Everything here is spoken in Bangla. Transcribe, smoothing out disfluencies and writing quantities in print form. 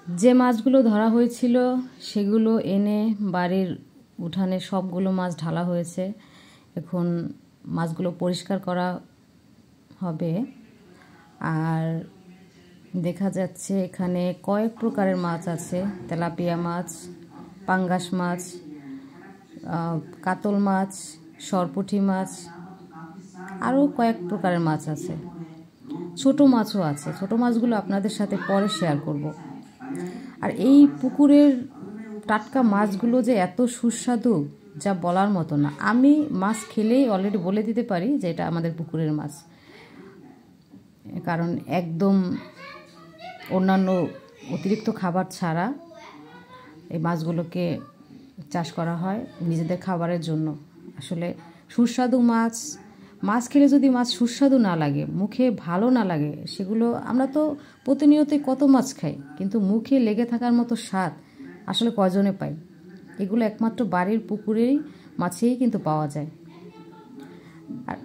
যে মাছগুলো ধরা হয়েছিল সেগুলো এনে বাড়ির উঠানে সবগুলো মাছ ঢালা হয়েছে। এখন মাছগুলো পরিষ্কার করা হবে। আর দেখা যাচ্ছে এখানে কয়েক প্রকারের মাছ আছে, তেলাপিয়া মাছ, পাঙ্গাস মাছ, কাতল মাছ, সরপুঁটি মাছ, আরও কয়েক প্রকারের মাছ আছে। ছোট মাছও আছে। ছোট মাছগুলো আপনাদের সাথে পরে শেয়ার করব। আর এই পুকুরের টাটকা মাছগুলো যে এত সুস্বাদু যা বলার মতো না। আমি মাছ খেলেই অলরেডি বলে দিতে পারি যে এটা আমাদের পুকুরের মাছ, কারণ একদম অন্যান্য অতিরিক্ত খাবার ছাড়া এই মাছগুলোকে চাষ করা হয় নিজেদের খাবারের জন্য। আসলে সুস্বাদু মাছ খেলে যদি মাছ সুস্বাদু না লাগে, মুখে ভালো না লাগে, সেগুলো আমরা তো প্রতিনিয়তই কত মাছ খাই, কিন্তু মুখে লেগে থাকার মতো স্বাদ আসলে কয়জনে পাই? এগুলো একমাত্র বাড়ির পুকুরেই মাছেই কিন্তু পাওয়া যায়। আর